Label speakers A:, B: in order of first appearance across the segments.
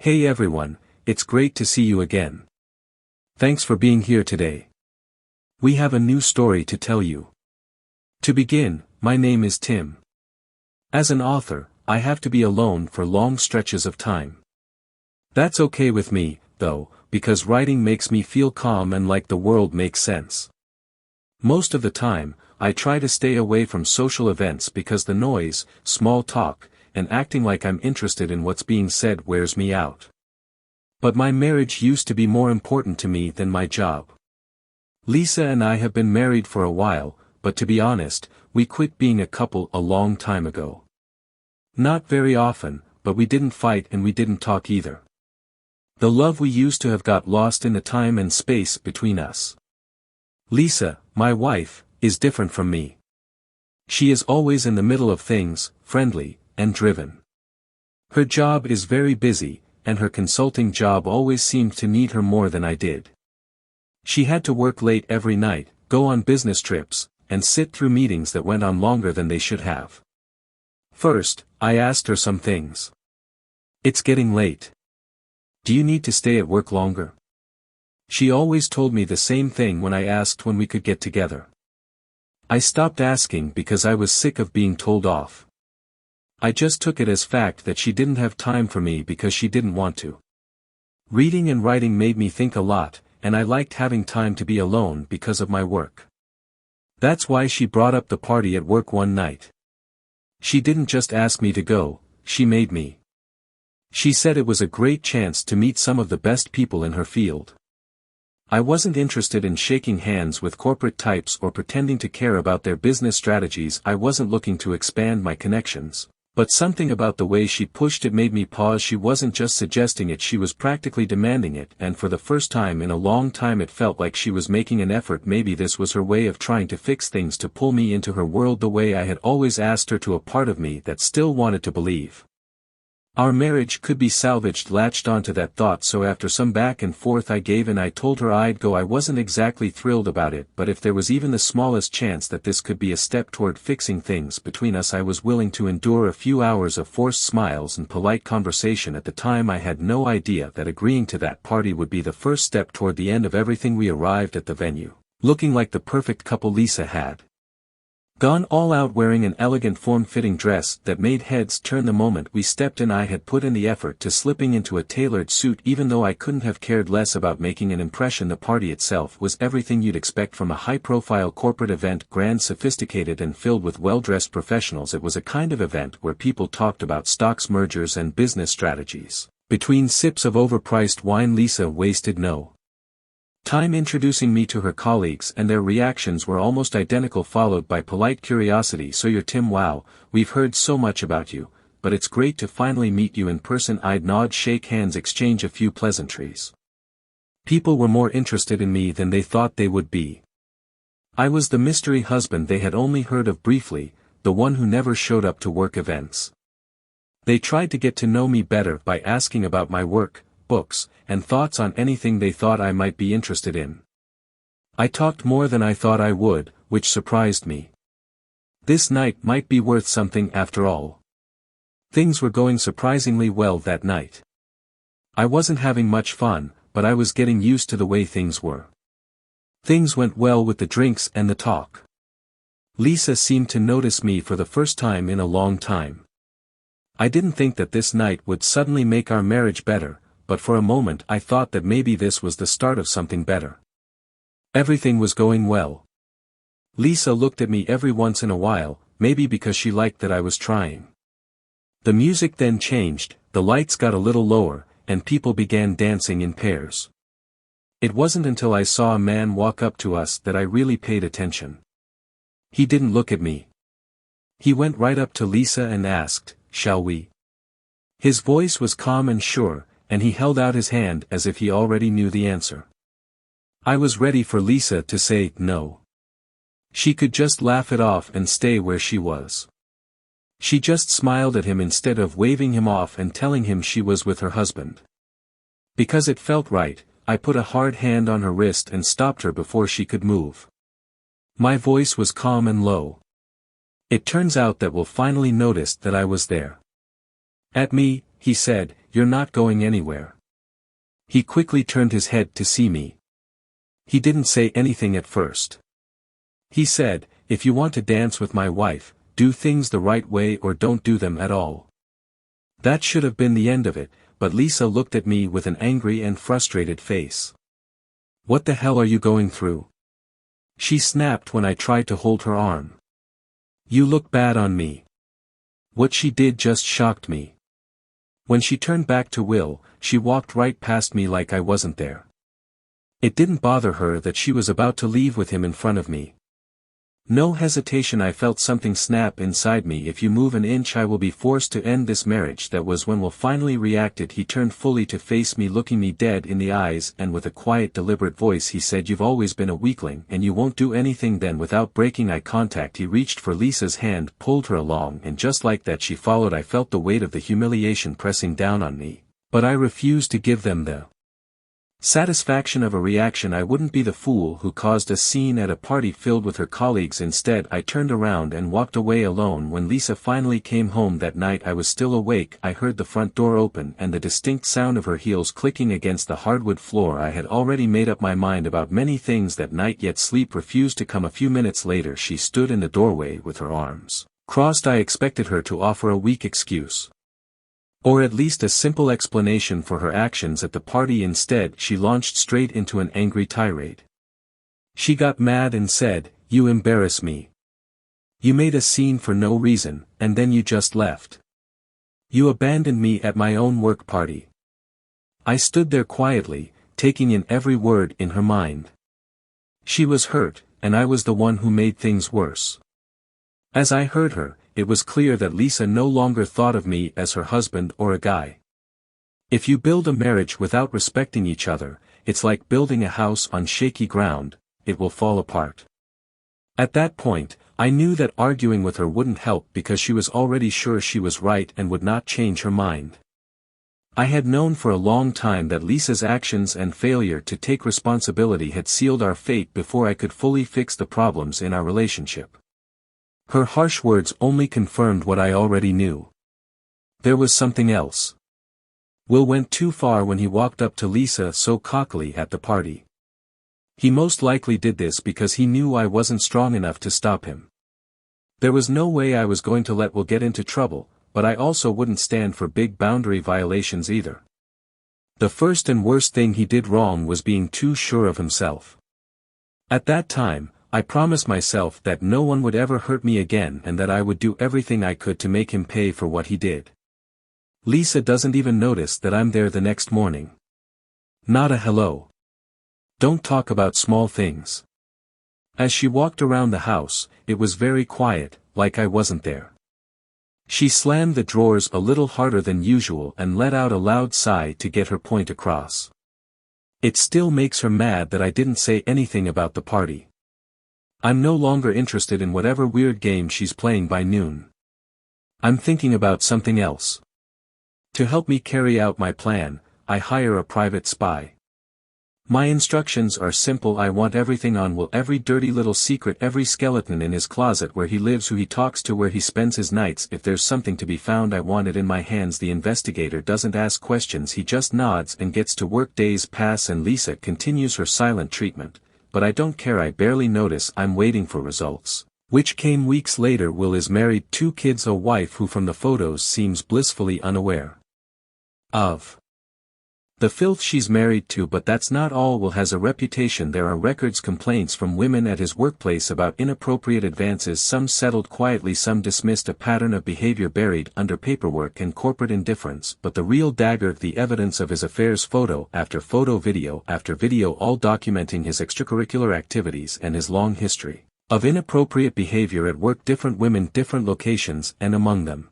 A: Hey everyone, it's great to see you again. Thanks for being here today. We have a new story to tell you. To begin, my name is Tim. As an author, I have to be alone for long stretches of time. That's okay with me, though, because writing makes me feel calm and like the world makes sense. Most of the time, I try to stay away from social events because the noise, small talk, and acting like I'm interested in what's being said wears me out. But my marriage used to be more important to me than my job. Lisa and I have been married for a while, but to be honest, we quit being a couple a long time ago. Not very often, but we didn't fight and we didn't talk either. The love we used to have got lost in the time and space between us. Lisa, my wife, is different from me. She is always in the middle of things, friendly, and driven. Her job is very busy, and her consulting job always seemed to need her more than I did. She had to work late every night, go on business trips, and sit through meetings that went on longer than they should have. First, I asked her some things. It's getting late. Do you need to stay at work longer? She always told me the same thing when I asked when we could get together. I stopped asking because I was sick of being told off. I just took it as fact that she didn't have time for me because she didn't want to. Reading and writing made me think a lot, and I liked having time to be alone because of my work. That's why she brought up the party at work one night. She didn't just ask me to go, she made me. She said it was a great chance to meet some of the best people in her field. I wasn't interested in shaking hands with corporate types or pretending to care about their business strategies. I wasn't looking to expand my connections. But something about the way she pushed it made me pause. She wasn't just suggesting it, she was practically demanding it, and for the first time in a long time it felt like she was making an effort. Maybe this was her way of trying to fix things, to pull me into her world the way I had always asked her to, a part of me that still wanted to believe our marriage could be salvaged latched onto that thought. So after some back and forth I gave in. I told her I'd go. I wasn't exactly thrilled about it, but if there was even the smallest chance that this could be a step toward fixing things between us, I was willing to endure a few hours of forced smiles and polite conversation. At the time I had no idea that agreeing to that party would be the first step toward the end of everything. We arrived at the venue, looking like the perfect couple. Lisa had gone all out, wearing an elegant form-fitting dress that made heads turn the moment we stepped in. I had put in the effort to slipping into a tailored suit, even though I couldn't have cared less about making an impression. The party itself was everything you'd expect from a high-profile corporate event: grand, sophisticated, and filled with well-dressed professionals. It was a kind of event where people talked about stocks, mergers, and business strategies. Between sips of overpriced wine, Lisa wasted no time introducing me to her colleagues, and their reactions were almost identical, followed by polite curiosity. So you're Tim? Wow, we've heard so much about you, but it's great to finally meet you in person. I'd nod, shake hands, exchange a few pleasantries. People were more interested in me than they thought they would be. I was the mystery husband they had only heard of briefly, the one who never showed up to work events. They tried to get to know me better by asking about my work, books, and thoughts on anything they thought I might be interested in. I talked more than I thought I would, which surprised me. This night might be worth something after all. Things were going surprisingly well that night. I wasn't having much fun, but I was getting used to the way things were. Things went well with the drinks and the talk. Lisa seemed to notice me for the first time in a long time. I didn't think that this night would suddenly make our marriage better, but for a moment I thought that maybe this was the start of something better. Everything was going well. Lisa looked at me every once in a while, maybe because she liked that I was trying. The music then changed, the lights got a little lower, and people began dancing in pairs. It wasn't until I saw a man walk up to us that I really paid attention. He didn't look at me. He went right up to Lisa and asked, "Shall we?" His voice was calm and sure, and he held out his hand as if he already knew the answer. I was ready for Lisa to say no. She could just laugh it off and stay where she was. She just smiled at him instead of waving him off and telling him she was with her husband. Because it felt right, I put a hard hand on her wrist and stopped her before she could move. My voice was calm and low. It turns out that Will finally noticed that I was there. At me, he said, "You're not going anywhere." He quickly turned his head to see me. He didn't say anything at first. He said, "If you want to dance with my wife, do things the right way or don't do them at all." That should have been the end of it, but Lisa looked at me with an angry and frustrated face. "What the hell are you going through?" she snapped when I tried to hold her arm. "You look bad on me." What she did just shocked me. When she turned back to Will, she walked right past me like I wasn't there. It didn't bother her that she was about to leave with him in front of me. No hesitation, I felt something snap inside me. "If you move an inch I will be forced to end this marriage." That was when Will finally reacted. He turned fully to face me, looking me dead in the eyes, and with a quiet, deliberate voice he said, "You've always been a weakling and you won't do anything." Then without breaking eye contact he reached for Lisa's hand, pulled her along, and just like that she followed. I felt the weight of the humiliation pressing down on me, but I refused to give them the satisfaction of a reaction. I wouldn't be the fool who caused a scene at a party filled with her colleagues. Instead I turned around and walked away alone. When Lisa finally came home that night I was still awake. I heard the front door open and the distinct sound of her heels clicking against the hardwood floor. I had already made up my mind about many things that night, yet sleep refused to come. A few minutes later she stood in the doorway with her arms crossed. I expected her to offer a weak excuse, or at least a simple explanation for her actions at the party. Instead she launched straight into an angry tirade. She got mad and said, "You embarrass me. You made a scene for no reason, and then you just left. You abandoned me at my own work party." I stood there quietly, taking in every word in her mind. She was hurt, and I was the one who made things worse. As I heard her, it was clear that Lisa no longer thought of me as her husband or a guy. If you build a marriage without respecting each other, it's like building a house on shaky ground, it will fall apart. At that point, I knew that arguing with her wouldn't help because she was already sure she was right and would not change her mind. I had known for a long time that Lisa's actions and failure to take responsibility had sealed our fate before I could fully fix the problems in our relationship. Her harsh words only confirmed what I already knew. There was something else. Will went too far when he walked up to Lisa so cockily at the party. He most likely did this because he knew I wasn't strong enough to stop him. There was no way I was going to let Will get into trouble, but I also wouldn't stand for big boundary violations either. The first and worst thing he did wrong was being too sure of himself. At that time, I promised myself that no one would ever hurt me again and that I would do everything I could to make him pay for what he did. Lisa doesn't even notice that I'm there the next morning. Not a hello. Don't talk about small things. As she walked around the house, it was very quiet, like I wasn't there. She slammed the drawers a little harder than usual and let out a loud sigh to get her point across. It still makes her mad that I didn't say anything about the party. I'm no longer interested in whatever weird game she's playing by noon. I'm thinking about something else. To help me carry out my plan, I hire a private spy. My instructions are simple. I want everything on Will, every dirty little secret, every skeleton in his closet, where he lives, who he talks to, where he spends his nights. If there's something to be found, I want it in my hands. The investigator doesn't ask questions, he just nods and gets to work. Days pass and Lisa continues her silent treatment. But I don't care, I barely notice. I'm waiting for results, which came weeks later. Will is married, 2 kids, a wife who from the photos seems blissfully unaware of the filth she's married to. But that's not all. Will has a reputation. There are records, complaints from women at his workplace about inappropriate advances, some settled quietly, some dismissed, a pattern of behavior buried under paperwork and corporate indifference. But the real dagger, the evidence of his affairs, photo after photo, video after video, all documenting his extracurricular activities and his long history of inappropriate behavior at work. Different women, different locations, and among them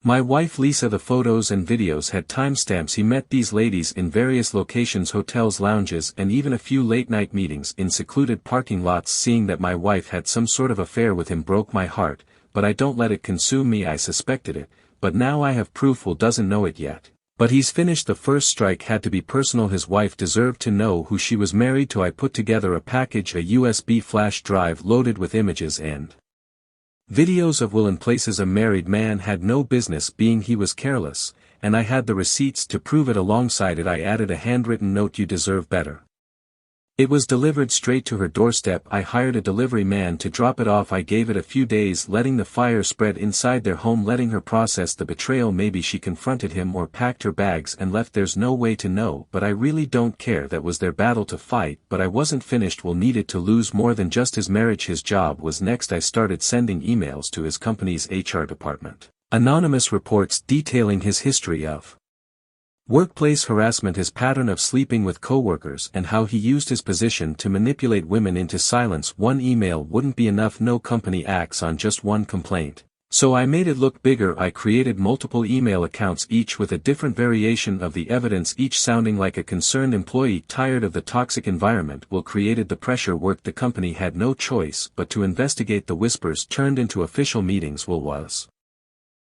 A: my wife Lisa. The photos and videos had timestamps. He met these ladies in various locations, hotels, lounges, and even a few late-night meetings in secluded parking lots. Seeing that my wife had some sort of affair with him broke my heart, but I don't let it consume me. I suspected it, but now I have proof. Will doesn't know it yet, but he's finished. The first strike had to be personal. His wife deserved to know who she was married to. I put together a package, a USB flash drive loaded with images and videos of Will in places a married man had no business being. He was careless, and I had the receipts to prove it. Alongside it I added a handwritten note: "You deserve better." It was delivered straight to her doorstep. I hired a delivery man to drop it off. I gave it a few days, letting the fire spread inside their home, letting her process the betrayal. Maybe she confronted him or packed her bags and left. There's no way to know, but I really don't care. That was their battle to fight, but I wasn't finished. Will needed to lose more than just his marriage. His job was next. I started sending emails to his company's HR department. Anonymous reports detailing his history of workplace harassment, his pattern of sleeping with coworkers, and how he used his position to manipulate women into silence. One email wouldn't be enough. No company acts on just one complaint. So I made it look bigger. I created multiple email accounts, each with a different variation of the evidence, each sounding like a concerned employee tired of the toxic environment. Will created the pressure worked. The company had no choice but to investigate. The whispers turned into official meetings. Will was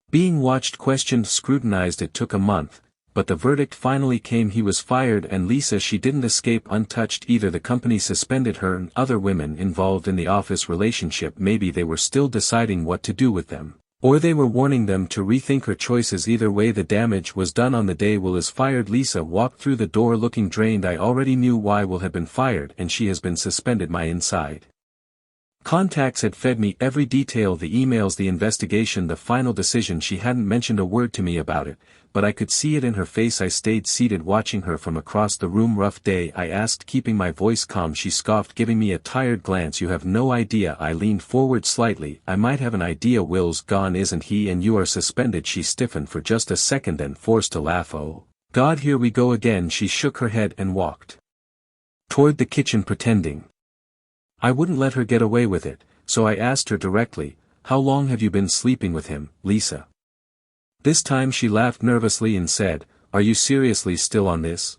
A: being watched, questioned, scrutinized. It took a month, but the verdict finally came. He was fired, and Lisa, she didn't escape untouched either. The company suspended her and other women involved in the office relationship. Maybe they were still deciding what to do with them, or they were warning them to rethink her choices. Either way, the damage was done. On the day Will is fired, Lisa walked through the door looking drained. I already knew why Will had been fired, and she has been suspended. My inside contacts had fed me every detail: the emails, the investigation, the final decision. She hadn't mentioned a word to me about it, but I could see it in her face. I stayed seated watching her from across the room. "Rough day?" I asked, keeping my voice calm. She scoffed, giving me a tired glance. "You have no idea." I leaned forward slightly. "I might have an idea. Will's gone, isn't he? And you are suspended." She stiffened for just a second, then forced a laugh. "Oh, God, here we go again." She shook her head and walked toward the kitchen, pretending I wouldn't let her get away with it, so I asked her directly, "How long have you been sleeping with him, Lisa?" This time she laughed nervously and said, "Are you seriously still on this?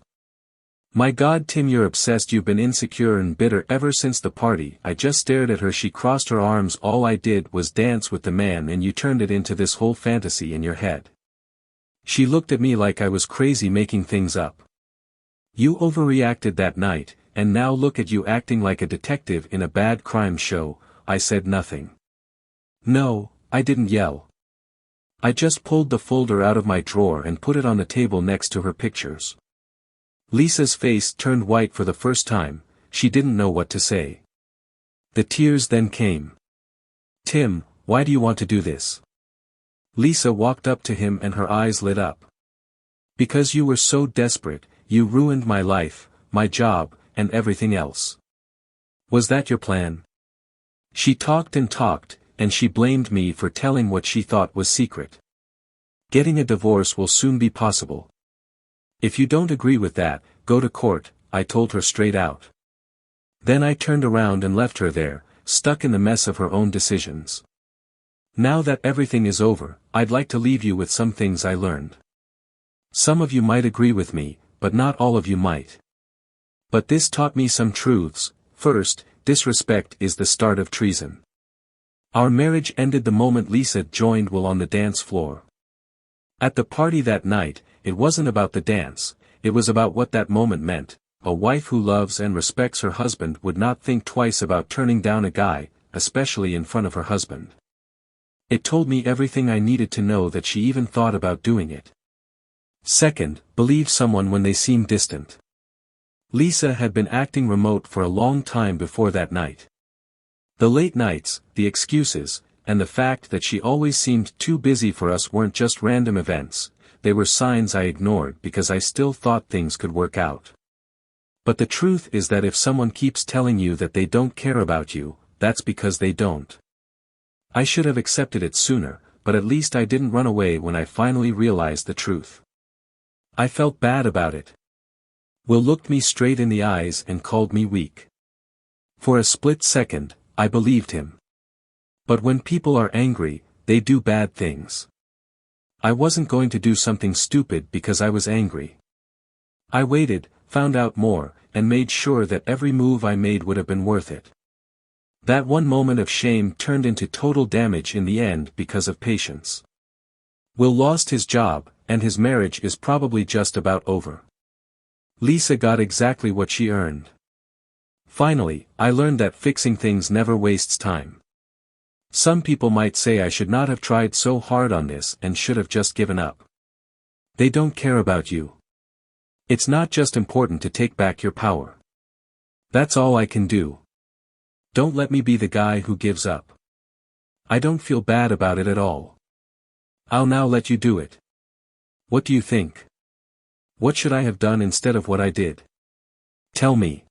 A: My God, Tim, you're obsessed. You've been insecure and bitter ever since the party." I just stared at her. She crossed her arms. "All I did was dance with the man, and you turned it into this whole fantasy in your head." She looked at me like I was crazy, making things up. "You overreacted that night, and now look at you acting like a detective in a bad crime show." I said nothing. "No, I didn't yell. I just pulled the folder out of my drawer and put it on the table next to her pictures." Lisa's face turned white for the first time. She didn't know what to say. The tears then came. "Tim, why do you want to do this?" Lisa walked up to him and her eyes lit up. "Because you were so desperate. You ruined my life, my job, and everything else." "Was that your plan?" She talked and talked, and she blamed me for telling what she thought was secret. "Getting a divorce will soon be possible. If you don't agree with that, go to court," I told her straight out. Then I turned around and left her there, stuck in the mess of her own decisions. Now that everything is over, I'd like to leave you with some things I learned. Some of you might agree with me, but not all of you might. But this taught me some truths. First, disrespect is the start of treason. Our marriage ended the moment Lisa joined Will on the dance floor. At the party that night, it wasn't about the dance, it was about what that moment meant. A wife who loves and respects her husband would not think twice about turning down a guy, especially in front of her husband. It told me everything I needed to know, that she even thought about doing it. Second, believe someone when they seem distant. Lisa had been acting remote for a long time before that night. The late nights, the excuses, and the fact that she always seemed too busy for us weren't just random events, they were signs I ignored because I still thought things could work out. But the truth is that if someone keeps telling you that they don't care about you, that's because they don't. I should have accepted it sooner, but at least I didn't run away when I finally realized the truth. I felt bad about it. Will looked me straight in the eyes and called me weak. For a split second, I believed him. But when people are angry, they do bad things. I wasn't going to do something stupid because I was angry. I waited, found out more, and made sure that every move I made would have been worth it. That one moment of shame turned into total damage in the end because of patience. Will lost his job, and his marriage is probably just about over. Lisa got exactly what she earned. Finally, I learned that fixing things never wastes time. Some people might say I should not have tried so hard on this and should have just given up. They don't care about you. It's not just important to take back your power. That's all I can do. Don't let me be the guy who gives up. I don't feel bad about it at all. I'll now let you do it. What do you think? What should I have done instead of what I did? Tell me.